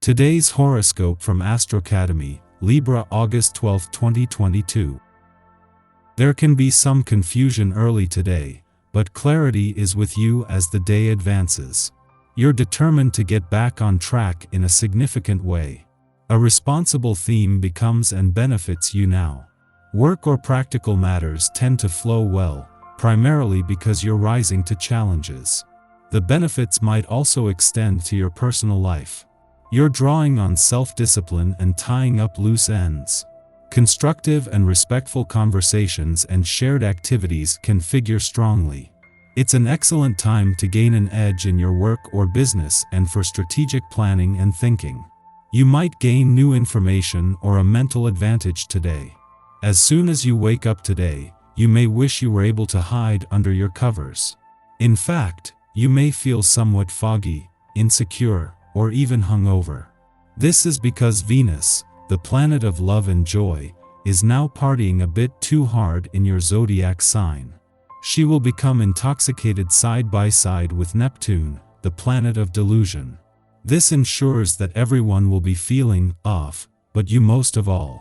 Today's horoscope from Astrocademy, Libra August 12, 2022. There can be some confusion early today, but clarity is with you as the day advances. You're determined to get back on track in a significant way. A responsible theme becomes and benefits you now. Work or practical matters tend to flow well, primarily because you're rising to challenges. The benefits might also extend to your personal life. You're drawing on self-discipline and tying up loose ends. Constructive and respectful conversations and shared activities can figure strongly. It's an excellent time to gain an edge in your work or business and for strategic planning and thinking. You might gain new information or a mental advantage today. As soon as you wake up today, you may wish you were able to hide under your covers. In fact, you may feel somewhat foggy, insecure, or even hungover. This is because Venus, the planet of love and joy, is now partying a bit too hard in your zodiac sign. She will become intoxicated side by side with Neptune, the planet of delusion. This ensures that everyone will be feeling off, but you most of all.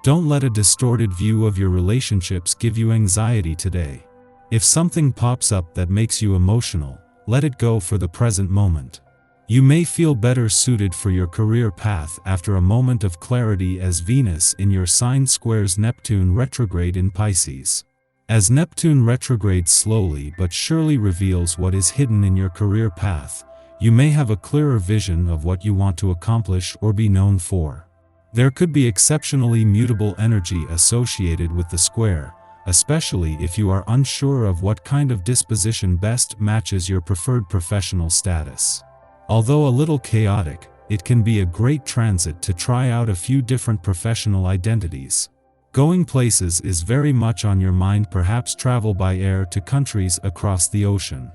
Don't let a distorted view of your relationships give you anxiety today. If something pops up that makes you emotional, let it go for the present moment. You may feel better suited for your career path after a moment of clarity as Venus in your sign squares Neptune retrograde in Pisces. As Neptune retrogrades slowly but surely reveals what is hidden in your career path, you may have a clearer vision of what you want to accomplish or be known for. There could be exceptionally mutable energy associated with the square, especially if you are unsure of what kind of disposition best matches your preferred professional status. Although a little chaotic, it can be a great transit to try out a few different professional identities. Going places is very much on your mind, perhaps travel by air to countries across the ocean.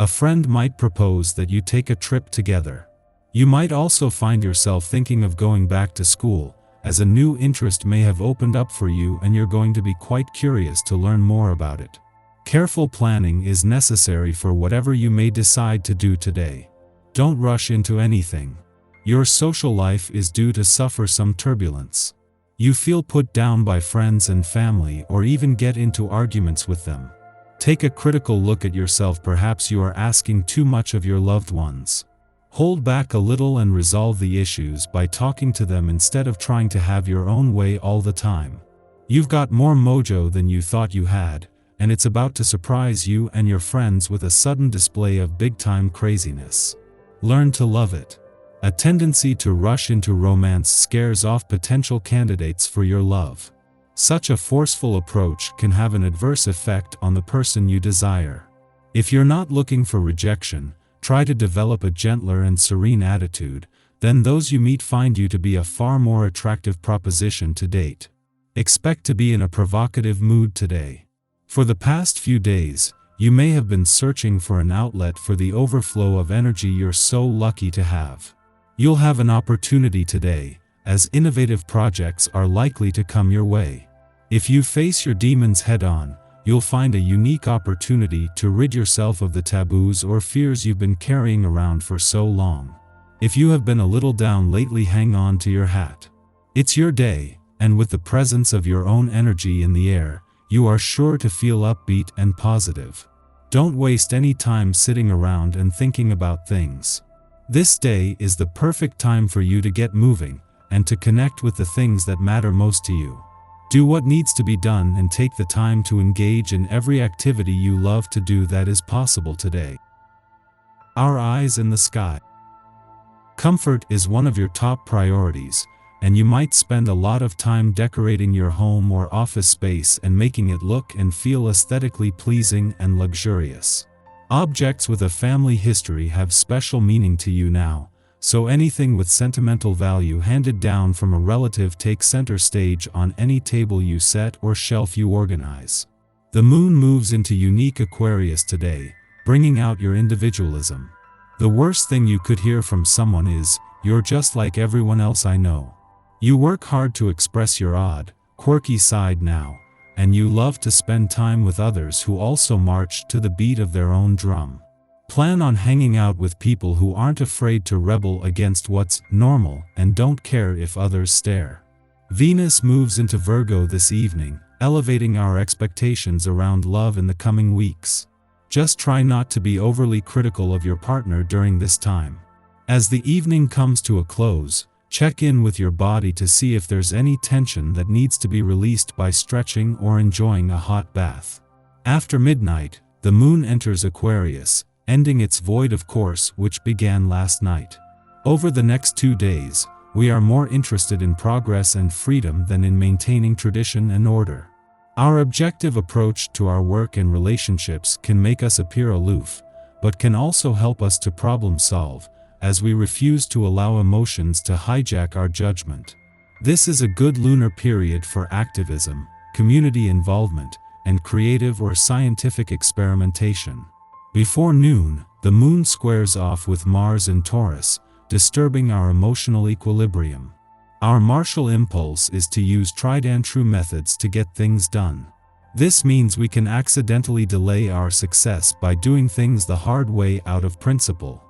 A friend might propose that you take a trip together. You might also find yourself thinking of going back to school, as a new interest may have opened up for you and you're going to be quite curious to learn more about it. Careful planning is necessary for whatever you may decide to do today. Don't rush into anything. Your social life is due to suffer some turbulence. You feel put down by friends and family or even get into arguments with them. Take a critical look at yourself, perhaps you are asking too much of your loved ones. Hold back a little and resolve the issues by talking to them instead of trying to have your own way all the time. You've got more mojo than you thought you had, and it's about to surprise you and your friends with a sudden display of big-time craziness. Learn to love it. A tendency to rush into romance scares off potential candidates for your love. Such a forceful approach can have an adverse effect on the person you desire. If you're not looking for rejection, try to develop a gentler and serene attitude, then those you meet find you to be a far more attractive proposition to date. Expect to be in a provocative mood today. For the past few days, you may have been searching for an outlet for the overflow of energy you're so lucky to have. You'll have an opportunity today, as innovative projects are likely to come your way. If you face your demons head-on, you'll find a unique opportunity to rid yourself of the taboos or fears you've been carrying around for so long. If you have been a little down lately, hang on to your hat. It's your day, and with the presence of your own energy in the air, you are sure to feel upbeat and positive. Don't waste any time sitting around and thinking about things. This day is the perfect time for you to get moving, and to connect with the things that matter most to you. Do what needs to be done and take the time to engage in every activity you love to do that is possible today. Our eyes in the sky. Comfort is one of your top priorities, and you might spend a lot of time decorating your home or office space and making it look and feel aesthetically pleasing and luxurious. Objects with a family history have special meaning to you now, so anything with sentimental value handed down from a relative takes center stage on any table you set or shelf you organize. The moon moves into unique Aquarius today, bringing out your individualism. The worst thing you could hear from someone is, "You're just like everyone else I know." You work hard to express your odd, quirky side now, and you love to spend time with others who also march to the beat of their own drum. Plan on hanging out with people who aren't afraid to rebel against what's normal and don't care if others stare. Venus moves into Virgo this evening, elevating our expectations around love in the coming weeks. Just try not to be overly critical of your partner during this time. As the evening comes to a close, check in with your body to see if there's any tension that needs to be released by stretching or enjoying a hot bath. After midnight, the moon enters Aquarius, ending its void of course which began last night. Over the next 2 days, we are more interested in progress and freedom than in maintaining tradition and order. Our objective approach to our work and relationships can make us appear aloof, but can also help us to problem solve, as we refuse to allow emotions to hijack our judgment. This is a good lunar period for activism, community involvement, and creative or scientific experimentation. Before noon, the moon squares off with Mars in Taurus, disturbing our emotional equilibrium. Our martial impulse is to use tried-and-true methods to get things done. This means we can accidentally delay our success by doing things the hard way out of principle.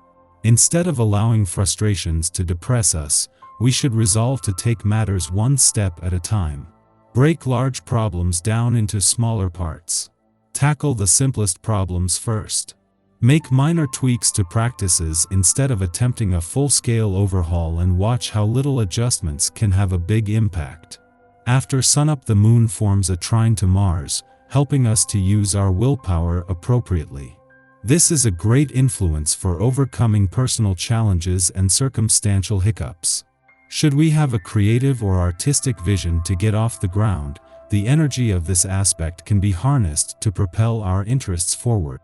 Instead of allowing frustrations to depress us, we should resolve to take matters one step at a time. Break large problems down into smaller parts. Tackle the simplest problems first. Make minor tweaks to practices instead of attempting a full-scale overhaul, and watch how little adjustments can have a big impact. After sunup, the moon forms a trine to Mars, helping us to use our willpower appropriately. This is a great influence for overcoming personal challenges and circumstantial hiccups. Should we have a creative or artistic vision to get off the ground, the energy of this aspect can be harnessed to propel our interests forward.